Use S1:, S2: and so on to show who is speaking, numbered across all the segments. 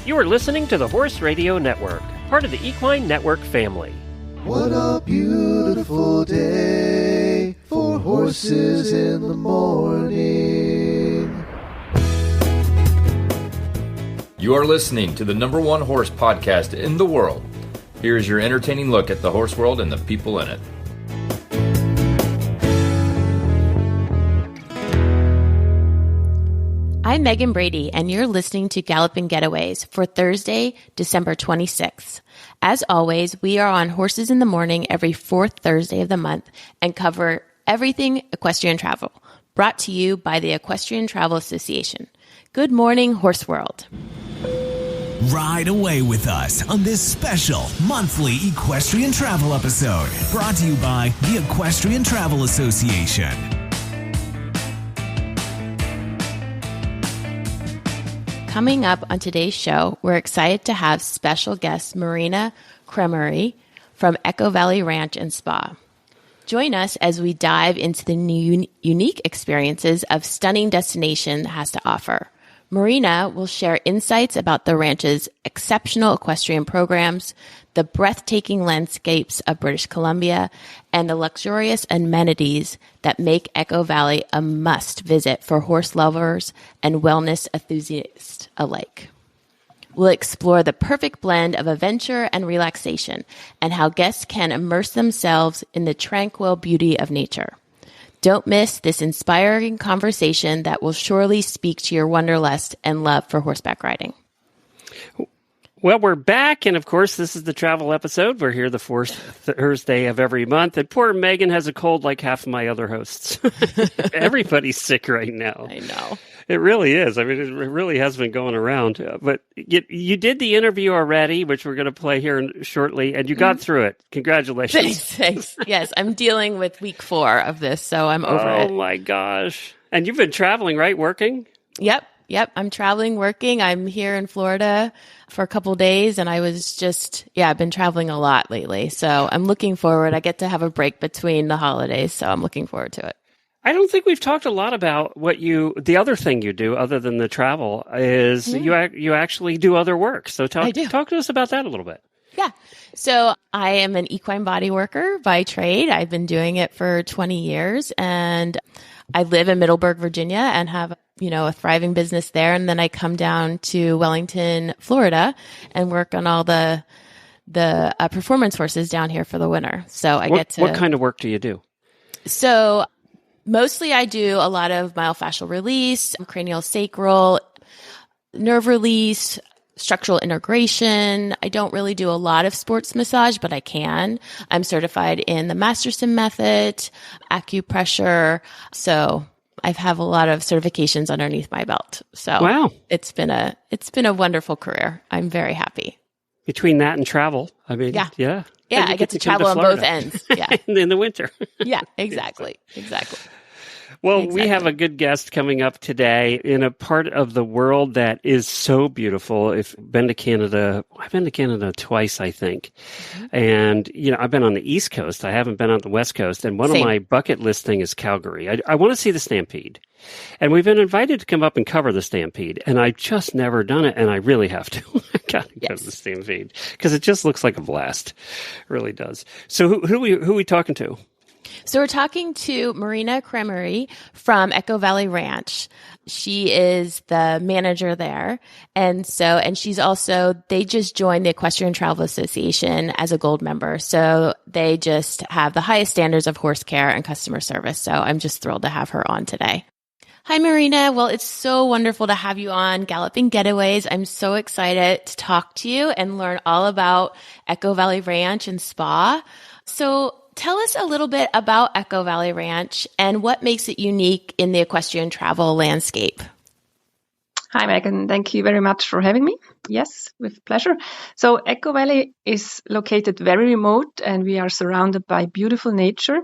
S1: You are listening to the Horse Radio Network, part of the Equine Network family.
S2: What a beautiful day for horses in the morning.
S3: You are listening to the #1 horse podcast in the world. Here is your entertaining look at the horse world and the people in it.
S4: I'm Megan Brady, and you're listening to Galloping Getaways for Thursday, December 26th. As always, we are on Horses in the Morning every fourth Thursday of the month and cover everything equestrian travel, brought to you by the Equestrian Travel Association. Good morning, Horse World.
S5: Ride away with us on this special monthly equestrian travel episode, brought to you by the Equestrian Travel Association.
S4: Coming up on today's show, we're excited to have special guest Marina Cremery from Echo Valley Ranch and Spa. Join us as we dive into the new unique experiences of stunning destination has to offer. Marina will share insights about the ranch's exceptional equestrian programs, the breathtaking landscapes of British Columbia, and the luxurious amenities that make Echo Valley a must visit for horse lovers and wellness enthusiasts alike. We'll explore the perfect blend of adventure and relaxation and how guests can immerse themselves in the tranquil beauty of nature. Don't miss this inspiring conversation that will surely speak to your wanderlust and love for horseback riding.
S1: Well, we're back, and of course, this is the travel episode. We're here the fourth Thursday of every month, and poor Megan has a cold like half of my other hosts. Everybody's sick right now.
S4: I know.
S1: It really is. I mean, it really has been going around. But you did the interview already, which we're going to play here shortly, and you got through it. Congratulations.
S4: Thanks. Yes, I'm dealing with week 4 of this, so I'm over it.
S1: Oh, my gosh. And you've been traveling, right? Working?
S4: Yep. I'm traveling, working. I'm here in Florida for a couple days, and I was I've been traveling a lot lately. So I'm looking forward. I get to have a break between the holidays, so I'm looking forward to it.
S1: I don't think we've talked a lot about the other thing you do other than the travel is you actually do other work. So talk to us about that a little bit.
S4: Yeah. So I am an equine body worker by trade. I've been doing it for 20 years, and I live in Middleburg, Virginia, and have a thriving business there. And then I come down to Wellington, Florida, and work on all the performance horses down here for the winter. So what
S1: kind of work do you do?
S4: So mostly I do a lot of myofascial release, cranial sacral, nerve release, structural integration. I don't really do a lot of sports massage, but I can. I'm certified in the Masterson method, acupressure. So I have a lot of certifications underneath my belt. So
S1: wow.
S4: It's been a wonderful career. I'm very happy.
S1: Between that and travel, I mean, yeah.
S4: Yeah, I get to travel on both ends. Yeah.
S1: In the winter.
S4: Yeah, exactly.
S1: Well, we have a good guest coming up today in a part of the world that is so beautiful. I've been to Canada twice, I think. Mm-hmm. And, I've been on the East Coast. I haven't been on the West Coast. And one of my bucket list thing is Calgary. I want to see the Stampede. And we've been invited to come up and cover the Stampede. And I've just never done it. And I really have to. I got to go to the Stampede because it just looks like a blast. It really does. So who are we talking to?
S4: So we're talking to Marina Cremery from Echo Valley Ranch. She is the manager there. And she's also, they just joined the Equestrian Travel Association as a gold member. So they just have the highest standards of horse care and customer service. So I'm just thrilled to have her on today. Hi, Marina. Well, it's so wonderful to have you on Galloping Getaways. I'm so excited to talk to you and learn all about Echo Valley Ranch and Spa. So tell us a little bit about Echo Valley Ranch and what makes it unique in the equestrian travel landscape.
S6: Hi, Megan. Thank you very much for having me. Yes, with pleasure. So Echo Valley is located very remote, and we are surrounded by beautiful nature.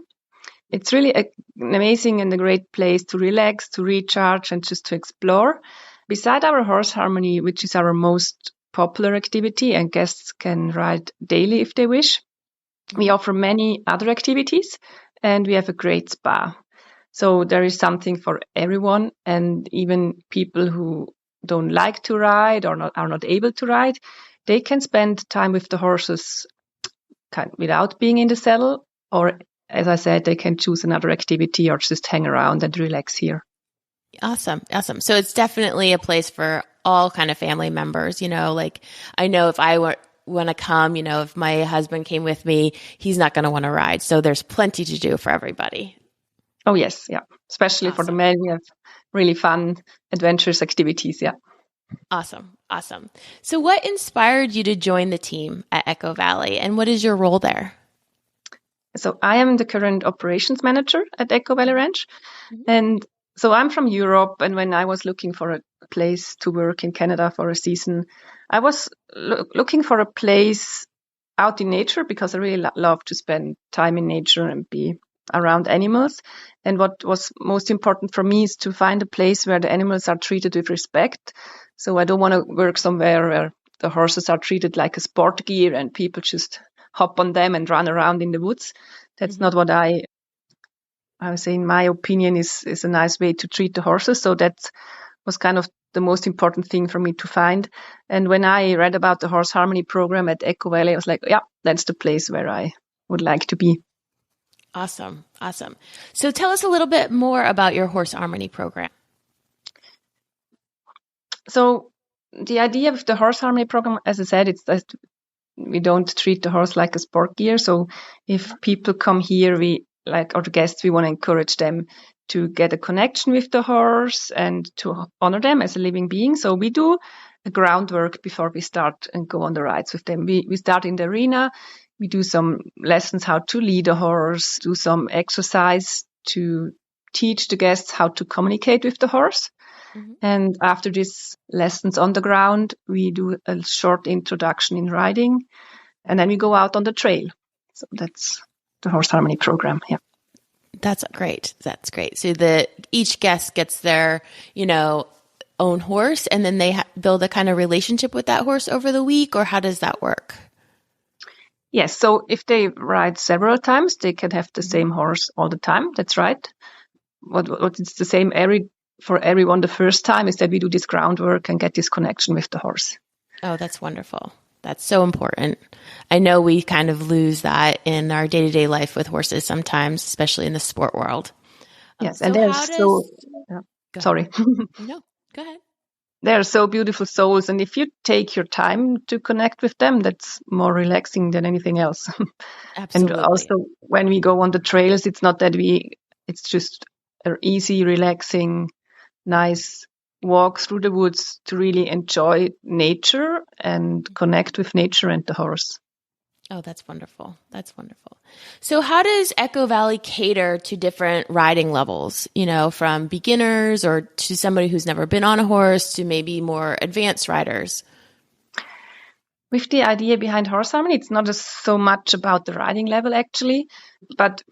S6: It's really an amazing and a great place to relax, to recharge, and just to explore. Beside our horse harmony, which is our most popular activity, and guests can ride daily if they wish, we offer many other activities, and we have a great spa. So there is something for everyone, and even people who don't like to ride or are not able to ride, they can spend time with the horses without being in the saddle, or as I said, they can choose another activity or just hang around and relax here.
S4: Awesome. So it's definitely a place for all kind of family members. Like I know if I want to come, if my husband came with me, he's not going to want to ride. So there's plenty to do for everybody.
S6: Oh, yes. Yeah. Especially for the men, we have really fun, adventurous activities. Yeah.
S4: Awesome. So what inspired you to join the team at Echo Valley, and what is your role there?
S6: So I am the current operations manager at Echo Valley Ranch. Mm-hmm. And so I'm from Europe. And when I was looking for a place to work in Canada for a season, I was looking for a place out in nature because I really love to spend time in nature and be around animals. And what was most important for me is to find a place where the animals are treated with respect. So I don't want to work somewhere where the horses are treated like a sport gear and people just hop on them and run around in the woods. That's not what I would say, in my opinion, is a nice way to treat the horses. So that was kind of the most important thing for me to find. And when I read about the Horse Harmony program at Echo Valley, I was like, yeah, that's the place where I would like to be.
S4: Awesome. So tell us a little bit more about your Horse Harmony program.
S6: So the idea of the Horse Harmony program, as I said, it's that we don't treat the horse like a sport gear. So if people come here, or the guests, we want to encourage them to get a connection with the horse and to honor them as a living being. So we do a groundwork before we start and go on the rides with them. We start in the arena. We do some lessons how to lead a horse, do some exercise to teach the guests how to communicate with the horse. Mm-hmm. And after these lessons on the ground, we do a short introduction in riding, and then we go out on the trail. So that's the Horse Harmony program. Yeah.
S4: That's great. So each guest gets their, own horse, and then they build a kind of relationship with that horse over the week, or how does that work?
S6: Yes. So if they ride several times, they can have the same horse all the time. That's right. What is the same for everyone the first time is that we do this groundwork and get this connection with the horse.
S4: Oh, that's wonderful. That's so important. I know we kind of lose that in our day-to-day life with horses sometimes, especially in the sport world.
S6: Yes, and sorry.
S4: No, go ahead.
S6: They're so beautiful souls, and if you take your time to connect with them, that's more relaxing than anything else.
S4: Absolutely.
S6: And also, when we go on the trails, it's not that it's just an easy, relaxing, nice walk through the woods to really enjoy nature and connect with nature and the horse.
S4: Oh, that's wonderful. So how does Echo Valley cater to different riding levels, from beginners or to somebody who's never been on a horse to maybe more advanced riders?
S6: With the idea behind Horse Harmony, it's not so much about the riding level actually, but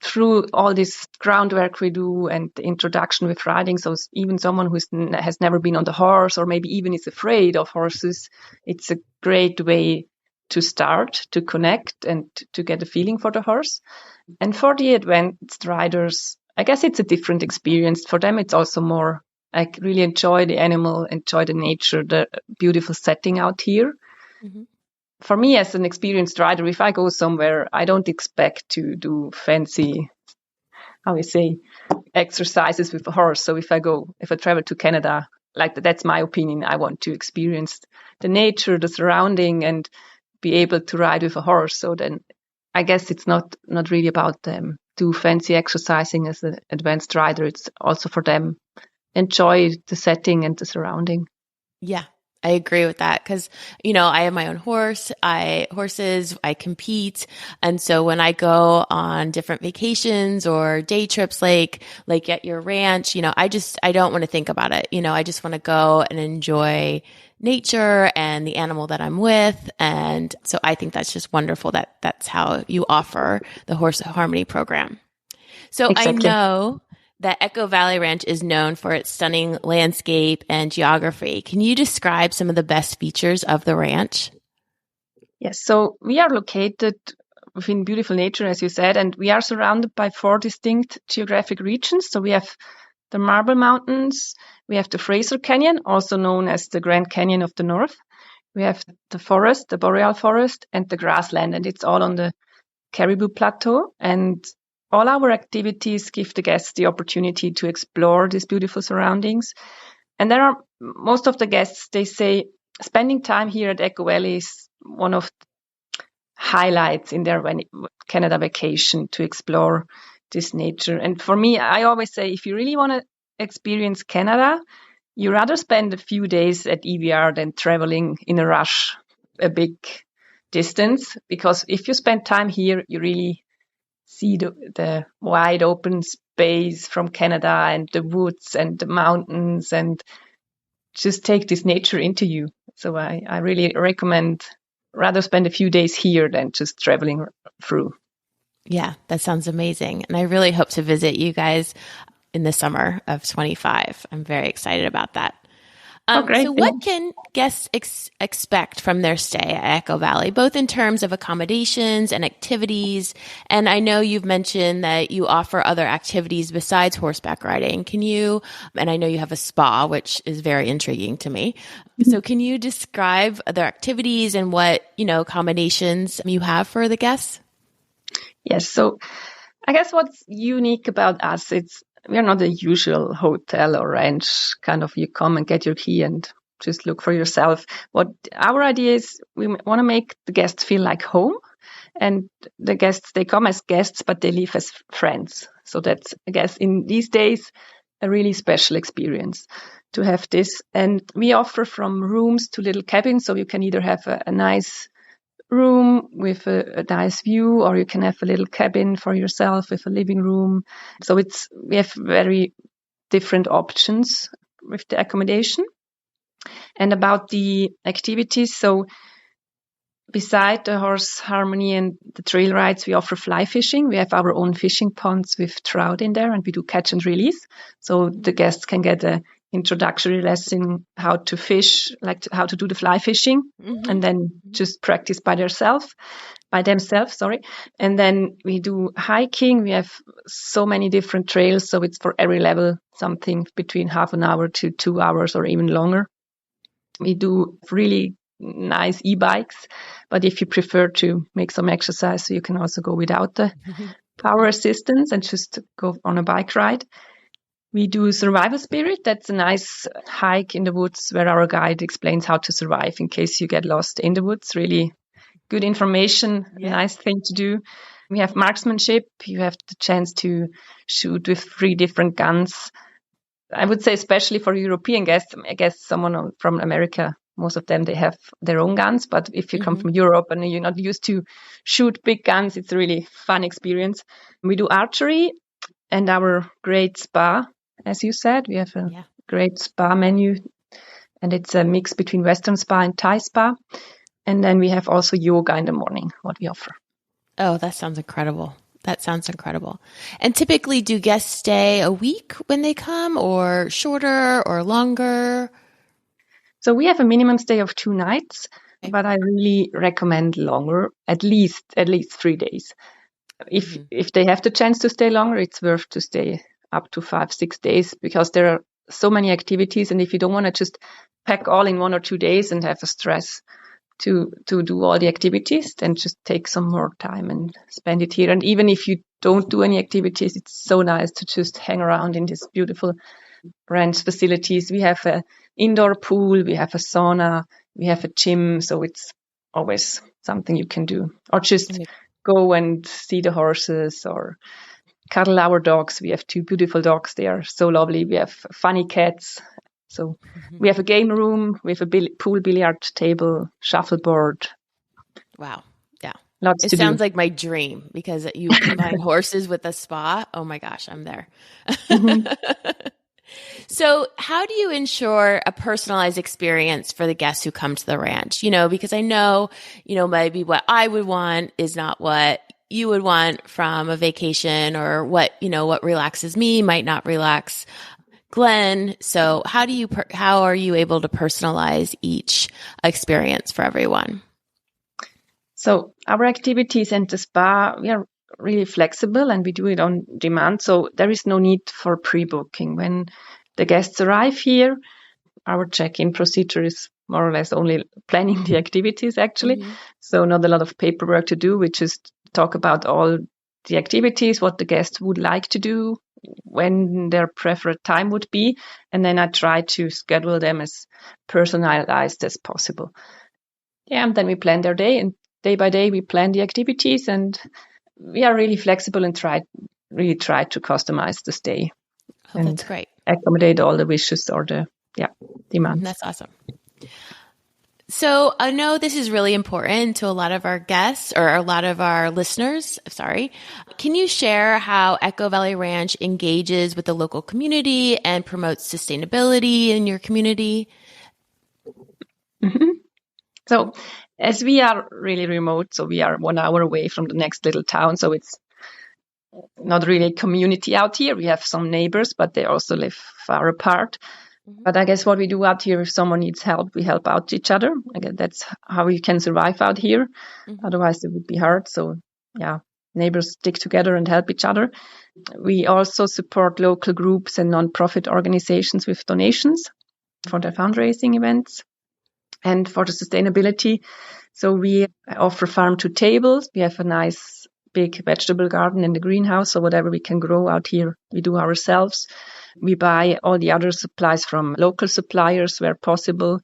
S6: through all this groundwork we do and the introduction with riding, so even someone who has never been on the horse or maybe even is afraid of horses, it's a great way to start, to connect and to get a feeling for the horse. And for the advanced riders, I guess it's a different experience. For them, it's also more like really enjoy the animal, enjoy the nature, the beautiful setting out here. Mm-hmm. For me, as an experienced rider, if I go somewhere, I don't expect to do fancy, exercises with a horse. So if I travel to Canada, that's my opinion. I want to experience the nature, the surrounding, and be able to ride with a horse. So then I guess it's not really about them do fancy exercising as an advanced rider. It's also for them enjoy the setting and the surrounding.
S4: Yeah. I agree with that because, I have my own horses, I compete. And so when I go on different vacations or day trips, like at your ranch, I don't want to think about it. I just want to go and enjoy nature and the animal that I'm with. And so I think that's just wonderful that that's how you offer the Horse Harmony program. So exactly. I know that Echo Valley Ranch is known for its stunning landscape and geography. Can you describe some of the best features of the ranch?
S6: Yes, so we are located within beautiful nature, as you said, and we are surrounded by 4 distinct geographic regions. So we have the Marble Mountains. We have the Fraser Canyon, also known as the Grand Canyon of the North. We have the forest, the boreal forest, and the grassland, and it's all on the Caribou Plateau. And all our activities give the guests the opportunity to explore these beautiful surroundings. And there are most of the guests, they say spending time here at Echo Valley is one of the highlights in their Canada vacation, to explore this nature. And for me, I always say, if you really want to experience Canada, you rather spend a few days at EVR than traveling in a rush a big distance, because if you spend time here, you really see the wide open space from Canada and the woods and the mountains, and just take this nature into you. So I really recommend rather spend a few days here than just traveling through.
S4: Yeah, that sounds amazing. And I really hope to visit you guys in the summer of 25. I'm very excited about that.
S6: Great.
S4: So what can guests expect from their stay at Echo Valley, both in terms of accommodations and activities? And I know you've mentioned that you offer other activities besides horseback riding. And I know you have a spa, which is very intriguing to me. So can you describe other activities and what, accommodations you have for the guests?
S6: Yes. So I guess what's unique about us, we're not a usual hotel or ranch kind of, you come and get your key and just look for yourself. What our idea is, we want to make the guests feel like home, and the guests, they come as guests, but they live as friends. So that's, I guess, in these days, a really special experience to have this. And we offer from rooms to little cabins. So you can either have a nice room with a nice view, or you can have a little cabin for yourself with a living room. So we have very different options with the accommodation. And about the activities, so beside the horse harmony and the trail rides, we offer fly fishing. We have our own fishing ponds with trout in there, and we do catch and release. So the guests can get a introductory lesson how to fish, how to do the fly fishing, and then just practice by themselves. And then we do hiking. We have so many different trails, so it's for every level, something between half an hour to 2 hours or even longer. We do really nice e-bikes, but if you prefer to make some exercise, you can also go without the power assistance and just go on a bike ride. We do Survival Spirit. That's a nice hike in the woods where our guide explains how to survive in case you get lost in the woods. Really good information, nice thing to do. We have marksmanship. You have the chance to shoot with 3 different guns. I would say especially for European guests, I guess someone from America, most of them, they have their own guns. But if you come from Europe and you're not used to shoot big guns, it's a really fun experience. We do archery and our great spa. As you said, we have a great spa menu, and it's a mix between Western spa and Thai spa. And then we have also yoga in the morning, what we offer.
S4: Oh, that sounds incredible. And typically, do guests stay a week when they come, or shorter or longer?
S6: So we have a minimum stay of 2 nights, but I really recommend longer, at least 3 days. If they have the chance to stay longer, it's worth to stay up to 5-6 days, because there are so many activities. And if you don't want to just pack all in 1 or 2 days and have a stress to do all the activities, then just take some more time and spend it here. And even if you don't do any activities, it's so nice to just hang around in these beautiful ranch facilities. We have an indoor pool, we have a sauna, we have a gym. So it's always something you can do, or just go and see the horses or cuddle our dogs. We have 2 beautiful dogs. They are so lovely. We have funny cats. So we have a game room with a pool billiard table, shuffleboard.
S4: Wow. Yeah.
S6: Lots to do.
S4: It sounds like my dream, because you combine horses with a spa. Oh my gosh, I'm there. So how do you ensure a personalized experience for the guests who come to the ranch? Because I know, maybe what I would want is not what you would want from a vacation, or what relaxes me might not relax Glenn. So how are you able to personalize each experience for everyone?
S6: So our activities and the spa, we are really flexible and we do it on demand. So there is no need for pre-booking. When the guests arrive here, our check-in procedure is more or less only planning the activities, actually. Mm-hmm. So not a lot of paperwork to do. We just talk about all the activities, what the guests would like to do, when their preferred time would be. And then I try to schedule them as personalized as possible. Yeah, and then we plan their day, and day by day we plan the activities, and we are really flexible and try to customize the stay.
S4: Oh, that's great.
S6: Accommodate all the wishes or the demands.
S4: That's awesome. So I know this is really important to a lot of our guests or a lot of our listeners. Sorry. Can you share how Echo Valley Ranch engages with the local community and promotes sustainability in your community?
S6: Mm-hmm. So as we are really remote, so we are 1 hour away from the next little town. So it's not really a community out here. We have some neighbors, but they also live far apart. Mm-hmm. But I guess what we do out here, if someone needs help, we help out each other. I guess that's how we can survive out here. Mm-hmm. Otherwise, it would be hard. So, yeah, neighbors stick together and help each other. We also support local groups and nonprofit organizations with donations for their fundraising events and for the sustainability. So we offer farm to tables. We have a nice big vegetable garden in the greenhouse. So whatever we can grow out here, we do ourselves. We buy all the other supplies from local suppliers where possible.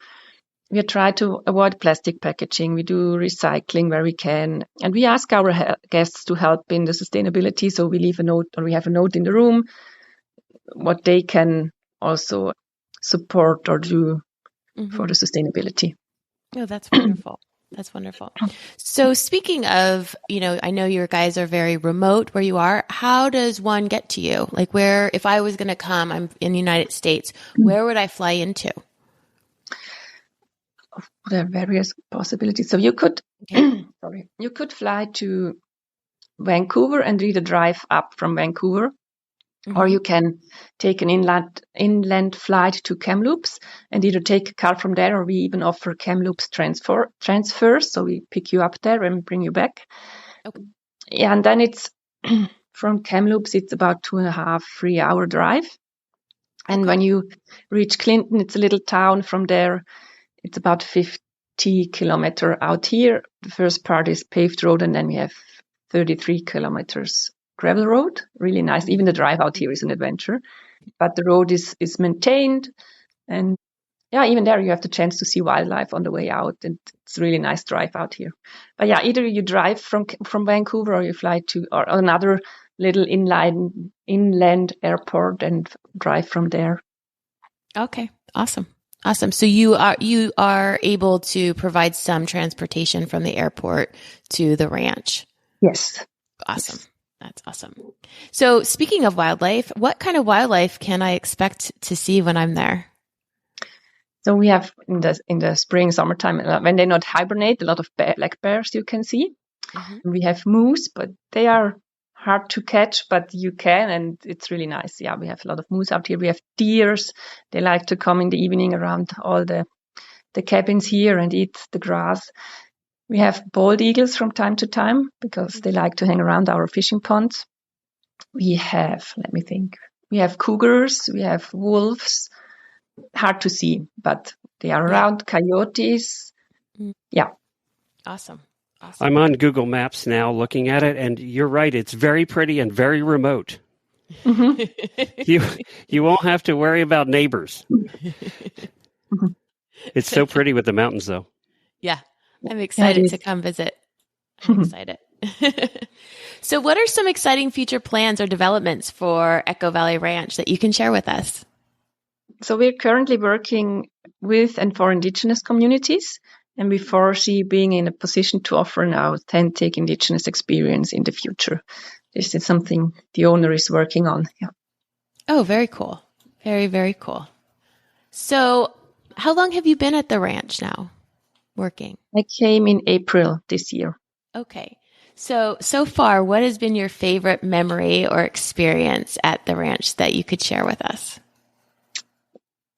S6: We try to avoid plastic packaging. We do recycling where we can. And we ask our guests to help in the sustainability. So we leave a note, or we have a note in the room, what they can also support or do for the sustainability.
S4: Oh, that's wonderful. That's wonderful. So speaking of, I know your guys are very remote where you are. How does one get to you? Like if I was going to come, I'm in the United States, where would I fly into?
S6: There are various possibilities. So you could, you could fly to Vancouver and either drive up from Vancouver, or you can take an inland flight to Kamloops and either take a car from there, or we even offer Kamloops transfers. So we pick you up there and bring you back. Okay. Yeah, and then it's from Kamloops, it's about 2.5-3 hour drive. And when you reach Clinton, it's a little town. From there, it's about 50 kilometers out here. The first part is paved road, and then we have 33 kilometers gravel road. Really nice. Even the drive out here is an adventure, but the road is maintained. And yeah, even there you have the chance to see wildlife on the way out, and it's a really nice drive out here. But yeah, either you drive from Vancouver, or you fly to or another little inland airport and drive from there.
S4: Okay. Awesome. So you are able to provide some transportation from the airport to the ranch.
S6: Yes.
S4: Awesome. That's awesome. So speaking of wildlife, what kind of wildlife can I expect to see when I'm there?
S6: So we have in the spring, summertime, when they not hibernate, a lot of black bears you can see. Mm-hmm. We have moose, but they are hard to catch, but you can, and it's really nice. Yeah, we have a lot of moose out here. We have deers. They like to come in the evening around all the cabins here and eat the grass. We have bald eagles from time to time because they like to hang around our fishing ponds. We have, we have cougars, we have wolves. Hard to see, but they are around. Coyotes. Yeah.
S4: Awesome.
S1: I'm on Google Maps now looking at it, and you're right. It's very pretty and very remote. Mm-hmm. You won't have to worry about neighbors. It's so pretty with the mountains, though.
S4: Yeah. I'm excited to come visit. I'm excited. So what are some exciting future plans or developments for Echo Valley Ranch that you can share with us?
S6: So we're currently working with and for Indigenous communities, and we foresee being in a position to offer an authentic Indigenous experience in the future. This is something the owner is working on. Yeah.
S4: Oh, very cool. Very, very cool. So how long have you been at the ranch now? Working?
S6: I came in April this year.
S4: Okay. So far, what has been your favorite memory or experience at the ranch that you could share with us?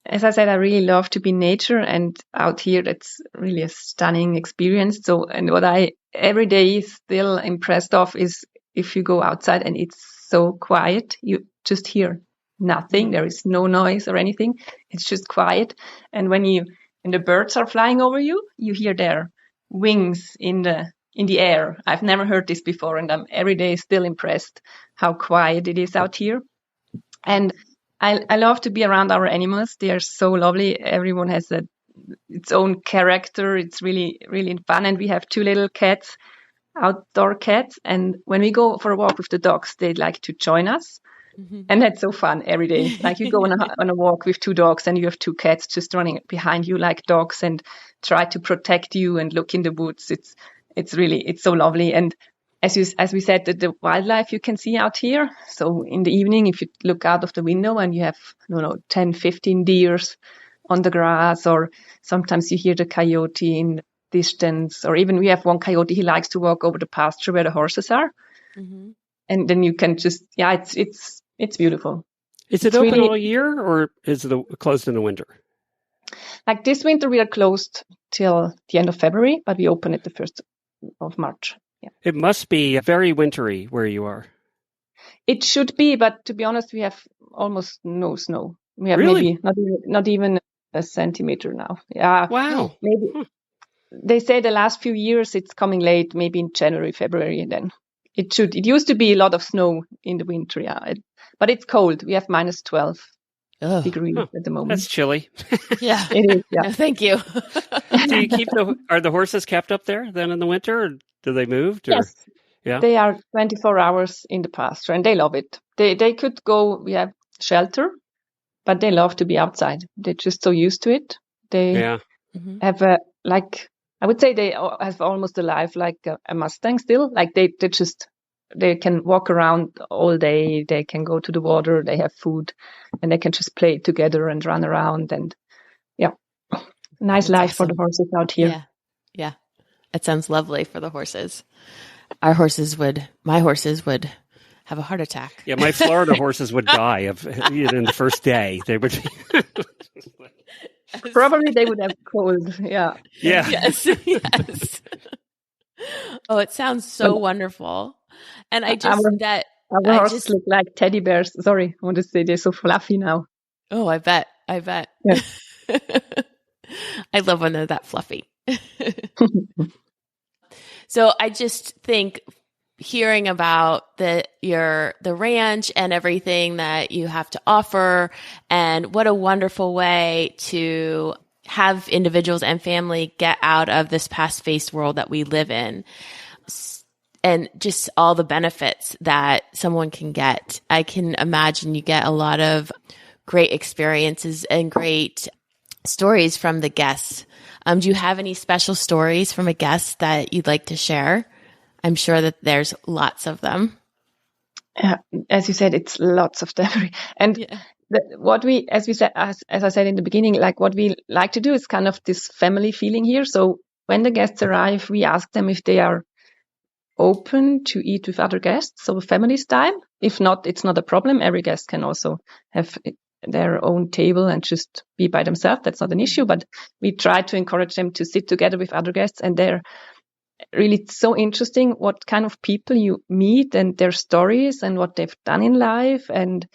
S6: As I said, I really love to be in nature, and out here, that's really a stunning experience. So, and what I every day still impressed of is if you go outside and it's so quiet, you just hear nothing. There is no noise or anything. It's just quiet. And when the birds are flying over you, you hear their wings in the air. I've never heard this before, and I'm every day still impressed how quiet it is out here. And I love to be around our animals. They are so lovely. Everyone has its own character. It's really, really fun. And we have 2 little cats, outdoor cats. And when we go for a walk with the dogs, they like to join us. And that's so fun every day. Like you go on a walk with 2 dogs and you have 2 cats just running behind you like dogs and try to protect you and look in the woods. It's so lovely. And as we said, the wildlife you can see out here. So in the evening, if you look out of the window and you have, 10, 15 deers on the grass, or sometimes you hear the coyote in the distance, or even we have one coyote, he likes to walk over the pasture where the horses are. And then you can just, it's beautiful.
S1: Is it open all year, or is it closed in the winter?
S6: Like this winter, we are closed till the end of February, but we open it the 1st of March. Yeah.
S1: It must be very wintry where you are.
S6: It should be, but to be honest, we have almost no snow. We have
S1: really?
S6: maybe not even a centimeter now. Yeah.
S1: Wow.
S6: Maybe they say the last few years it's coming late, maybe in January, February, and then it used to be a lot of snow in the winter, yeah. But it's cold. We have minus 12 degrees at the moment.
S1: That's chilly.
S4: Yeah.
S6: It is, yeah.
S4: No, thank you.
S1: Do you are the horses kept up there then in the winter, or do they move?
S6: Yes.
S1: Yeah.
S6: They are 24 hours in the pasture and they love it. They could go, we have shelter, but they love to be outside. They're just so used to it. They have I would say they have almost a life like a Mustang still. Like they can walk around all day. They can go to the water. They have food and they can just play together and run around. And nice life for the horses out here.
S4: Yeah. Yeah. It sounds lovely for the horses. My horses would have a heart attack.
S1: Yeah. My Florida horses would die in the first day. They would be
S6: Probably they would have cold. Yeah.
S1: Yeah.
S4: Yes. Yes. Oh, it sounds so wonderful. And I just
S6: our horses look like teddy bears. Sorry, I want to say they're so fluffy now.
S4: Oh, I bet.
S6: Yeah.
S4: I love when they're that fluffy. So I just think hearing about the ranch and everything that you have to offer, and what a wonderful way to have individuals and family get out of this past-paced world that we live in, and just all the benefits that someone can get. I can imagine you get a lot of great experiences and great stories from the guests. Do you have any special stories from a guest that you'd like to share? I'm sure that there's lots of them.
S6: As you said, it's lots of them. And as I said in the beginning, like what we like to do is kind of this family feeling here. So when the guests arrive, we ask them if they are open to eat with other guests, so family style. If not, it's not a problem. Every guest can also have their own table and just be by themselves. That's not an issue, but we try to encourage them to sit together with other guests, and they're really so interesting what kind of people you meet and their stories and what they've done in life, and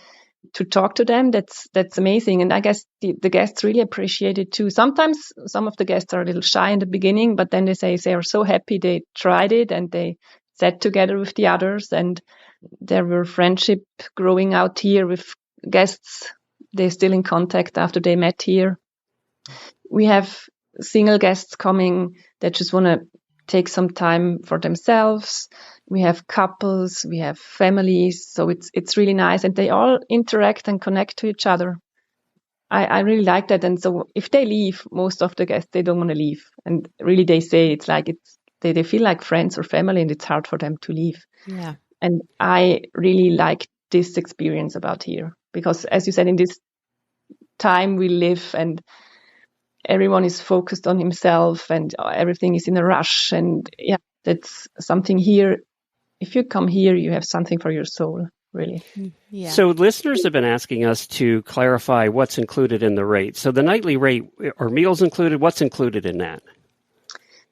S6: to talk to them, that's amazing. And I guess the guests really appreciate it too. Sometimes some of the guests are a little shy in the beginning, but then they say they are so happy they tried it and they sat together with the others, and there were friendship growing out here with guests. They're still in contact after they met here. We have single guests coming that just want to take some time for themselves. We have couples, we have families, so it's really nice, and they all interact and connect to each other. I really like that. And so if they leave, most of the guests, they don't want to leave, and really they say they feel like friends or family, and it's hard for them to leave.
S4: Yeah.
S6: And I really like this experience about here, because as you said, in this time we live, and everyone is focused on himself and everything is in a rush. And that's something here. If you come here, you have something for your soul, really.
S4: Yeah.
S1: So listeners have been asking us to clarify what's included in the rate. So the nightly rate, are meals included? What's included in that?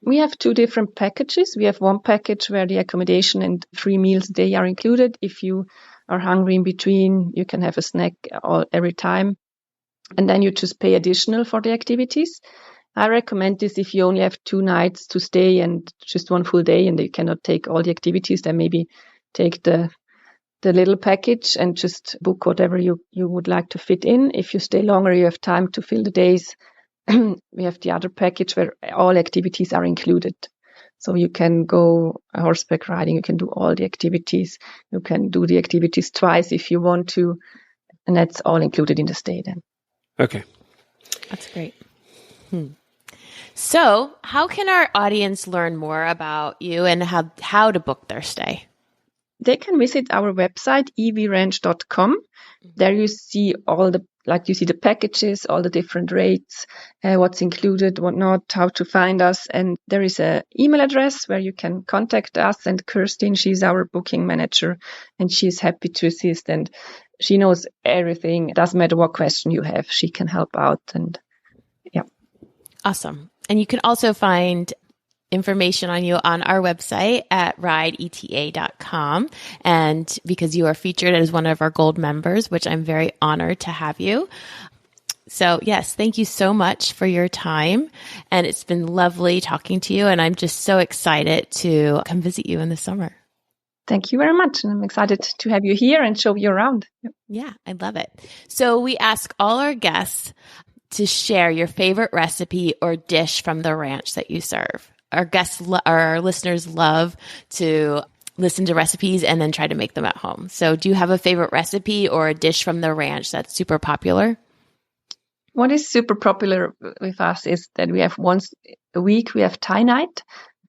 S6: We have two different packages. We have one package where the accommodation and 3 meals a day are included. If you are hungry in between, you can have a snack every time. And then you just pay additional for the activities. I recommend this if you only have 2 nights to stay and just 1 full day and you cannot take all the activities, then maybe take the little package and just book whatever you would like to fit in. If you stay longer, you have time to fill the days. We have the other package where all activities are included. So you can go horseback riding, you can do all the activities, you can do the activities twice if you want to, and that's all included in the stay then.
S1: Okay.
S4: That's great. So how can our audience learn more about you and how to book their stay?
S6: They can visit our website, evranch.com. There you see you see the packages, all the different rates, what's included, what not, how to find us. And there is an email address where you can contact us. And Kirstin, she's our booking manager, and she's happy to assist. And she knows everything. It doesn't matter what question you have. She can help out. And yeah.
S4: Awesome. And you can also find information on you on our website at rideeta.com. And because you are featured as one of our gold members, which I'm very honored to have you. So yes, thank you so much for your time. And it's been lovely talking to you. And I'm just so excited to come visit you in the summer.
S6: Thank you very much. And I'm excited to have you here and show you around.
S4: Yeah, I love it. So we ask all our guests to share your favorite recipe or dish from the ranch that you serve. Our listeners love to listen to recipes and then try to make them at home. So do you have a favorite recipe or a dish from the ranch that's super popular?
S6: What is super popular with us is that we have once a week, we have Thai night.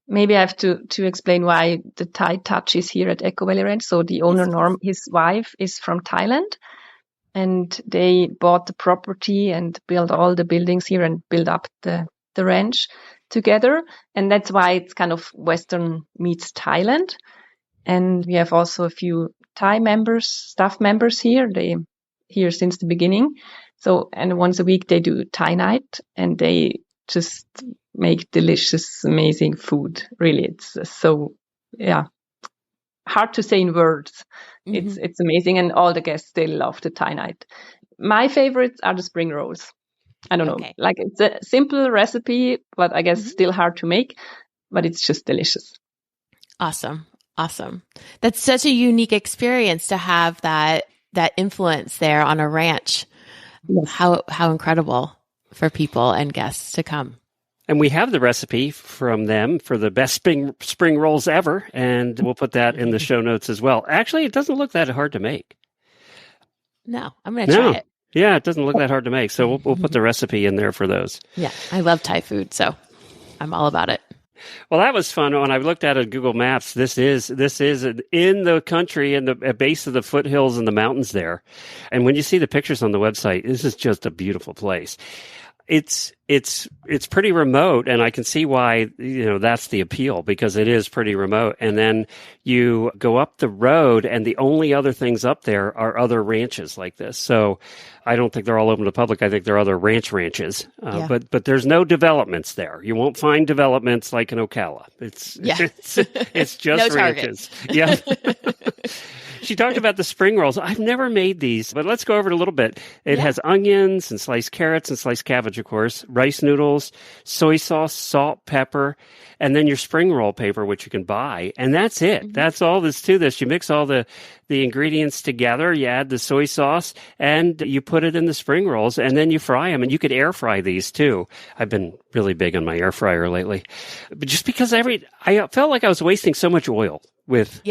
S6: Maybe I have to explain why the Thai touch is here at Echo Valley Ranch. So the owner, Norm, his wife is from Thailand, and they bought the property and built all the buildings here and built up the ranch together. And that's why it's kind of Western meets Thailand. And we have also a few Thai staff members here. They here since the beginning. So, and once a week they do Thai night, and they just make delicious, amazing food. Really, it's so, hard to say in words. Mm-hmm. It's amazing. And all the guests, they love the Thai night. My favorites are the spring rolls. I don't know, like it's a simple recipe, but I guess still hard to make, but it's just delicious.
S4: Awesome. That's such a unique experience to have that influence there on a ranch. Yes. How incredible for people and guests to come.
S1: And we have the recipe from them for the best spring rolls ever, and we'll put that in the show notes as well. Actually, it doesn't look that hard to make.
S4: No, I'm going to try it.
S1: Yeah, it doesn't look that hard to make. So we'll put the recipe in there for those.
S4: Yeah, I love Thai food, so I'm all about it.
S1: Well, that was fun. When I looked at it Google Maps, this is in the country, in the base of the foothills and the mountains there. And when you see the pictures on the website, this is just a beautiful place. It's pretty remote, and I can see why, that's the appeal, because it is pretty remote. And then you go up the road, and the only other things up there are other ranches like this. So I don't think they're all open to the public. I think there are other ranches. But there's no developments there. You won't find developments like in Ocala. It's just no ranches. Yeah. She talked about the spring rolls. I've never made these, but let's go over it a little bit. It has onions and sliced carrots and sliced cabbage, of course, rice noodles, soy sauce, salt, pepper, and then your spring roll paper, which you can buy. And that's it. Mm-hmm. That's all there's to this. You mix all the ingredients together. You add the soy sauce, and you put it in the spring rolls, and then you fry them. And you could air fry these, too. I've been really big on my air fryer lately. But just because I felt like I was wasting so much oil with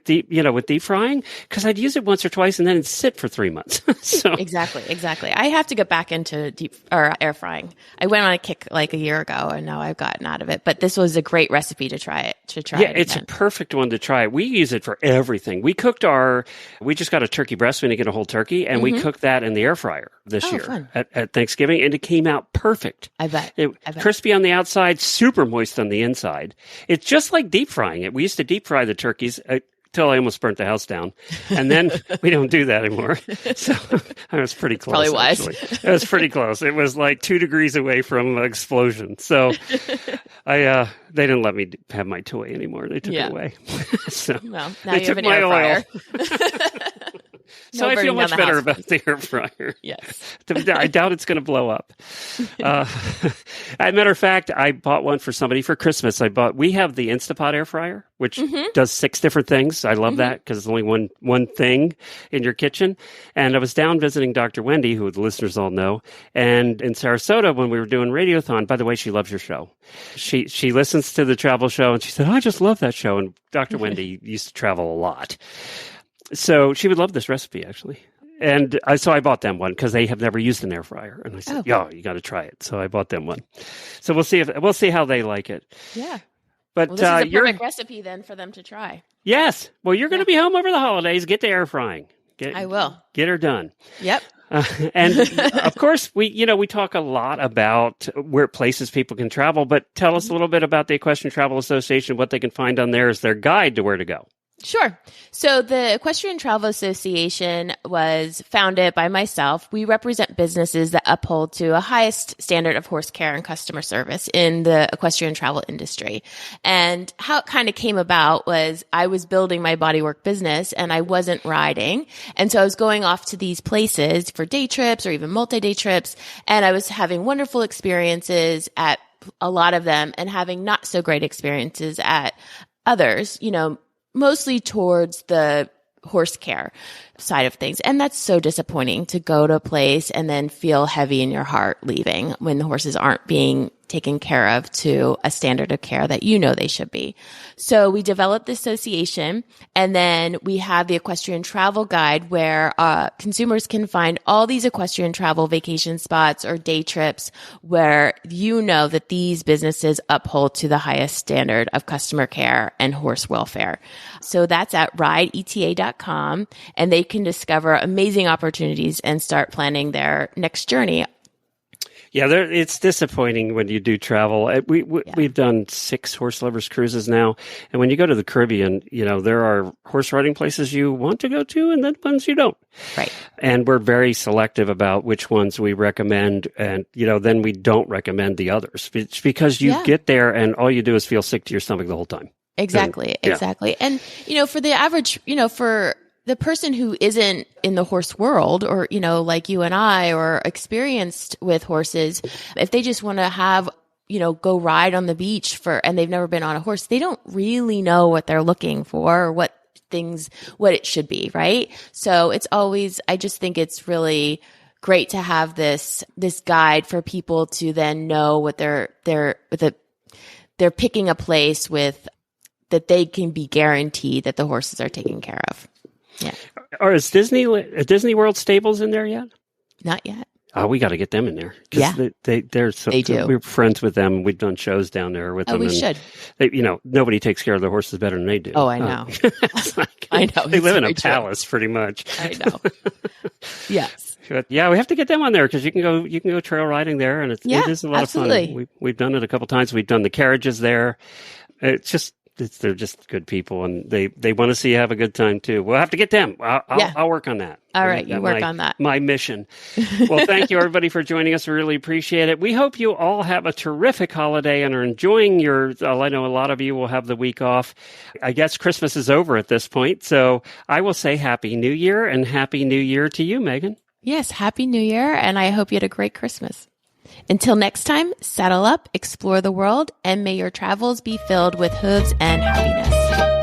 S1: deep frying, because I'd use it once or twice and then it'd sit for 3 months. So
S4: Exactly. I have to get back into air frying. I went on a kick like a year ago, and now I've gotten out of it. But this was a great recipe to try it.
S1: It's a perfect one to try. We use it for everything. We just got a turkey breast. We didn't get a whole turkey, and we cooked that in the air fryer this year at Thanksgiving, and it came out perfect.
S4: I bet.
S1: Crispy on the outside, super moist on the inside. It's just like deep frying it. We used to deep fry the turkeys. till I almost burnt the house down. And then we don't do that anymore. So I was pretty close.
S4: Probably wise.
S1: Actually. It was pretty close. It was like 2 degrees away from an explosion. So they didn't let me have my toy anymore. They took it away. So
S4: well, now
S1: they
S4: you
S1: took
S4: have an
S1: my
S4: air fryer.
S1: oil. So
S4: No
S1: I feel
S4: burning down
S1: much
S4: the
S1: better
S4: house.
S1: about the air fryer.
S4: Yes.
S1: I doubt it's going to blow up. As a matter of fact, I bought one for somebody for Christmas. We have the Instapot air fryer, which does 6 different things. I love that because it's only one thing in your kitchen. And I was down visiting Dr. Wendy, who the listeners all know, and in Sarasota when we were doing Radiothon. By the way, she loves your show. She listens to the travel show, and she said, I just love that show. And Dr. Wendy used to travel a lot. So she would love this recipe, actually. And so I bought them one because they have never used an air fryer. And I said, you got to try it. So I bought them one. So we'll see how they like it.
S4: Yeah.
S1: But
S4: Well, this is a perfect recipe then for them to try.
S1: Yes. Well, you're going to be home over the holidays. Get the air frying.
S4: I will.
S1: Get her done.
S4: Yep.
S1: And of course, we talk a lot about where places people can travel, but tell us a little bit about the Equestrian Travel Association, what they can find on there as their guide to where to go.
S4: Sure. So the Equestrian Travel Association was founded by myself. We represent businesses that uphold to a highest standard of horse care and customer service in the equestrian travel industry. And how it kind of came about was I was building my bodywork business and I wasn't riding. And so I was going off to these places for day trips or even multi-day trips. And I was having wonderful experiences at a lot of them and having not so great experiences at others, mostly towards the horse care side of things. And that's so disappointing to go to a place and then feel heavy in your heart leaving when the horses aren't being taken care of to a standard of care that they should be. So we developed the association, and then we have the Equestrian Travel Guide where consumers can find all these equestrian travel vacation spots or day trips where that these businesses uphold to the highest standard of customer care and horse welfare. So that's at rideeta.com, and they can discover amazing opportunities and start planning their next journey.
S1: Yeah, it's disappointing when you do travel. We've done 6 horse lovers cruises now, and when you go to the Caribbean, there are horse riding places you want to go to, and then ones you don't.
S4: Right.
S1: And we're very selective about which ones we recommend, and then we don't recommend the others. It's because you get there and all you do is feel sick to your stomach the whole time.
S4: Exactly. And for the average, for the person who isn't in the horse world or, like you and I or experienced with horses, if they just want to have, go ride on the beach and they've never been on a horse, they don't really know what they're looking for or what it should be. Right. So I just think it's really great to have this guide for people to then know what they're picking a place with that they can be guaranteed that the horses are taken care of. Yeah.
S1: Or is Disney World stables in there yet?
S4: Not yet.
S1: Oh, we got to get them in there.
S4: Yeah.
S1: They do. We're friends with them. We've done shows down there with them.
S4: Oh, we should.
S1: Nobody takes care of their horses better than they do.
S4: Oh, I know. I know.
S1: They live in a palace pretty much.
S4: I know. Yes.
S1: But yeah, we have to get them on there because you can go trail riding there, and it is a lot of fun. We've done it a couple times. We've done the carriages there. They're just good people, and they want to see you have a good time too. We'll have to get them. I'll work on that.
S4: All right, you work on that.
S1: My mission. Well, thank you everybody for joining us. We really appreciate it. We hope you all have a terrific holiday and are enjoying I know a lot of you will have the week off. I guess Christmas is over at this point, so I will say Happy New Year and Happy New Year to you, Megan.
S4: Yes, Happy New Year, and I hope you had a great Christmas. Until next time, saddle up, explore the world, and may your travels be filled with hooves and happiness.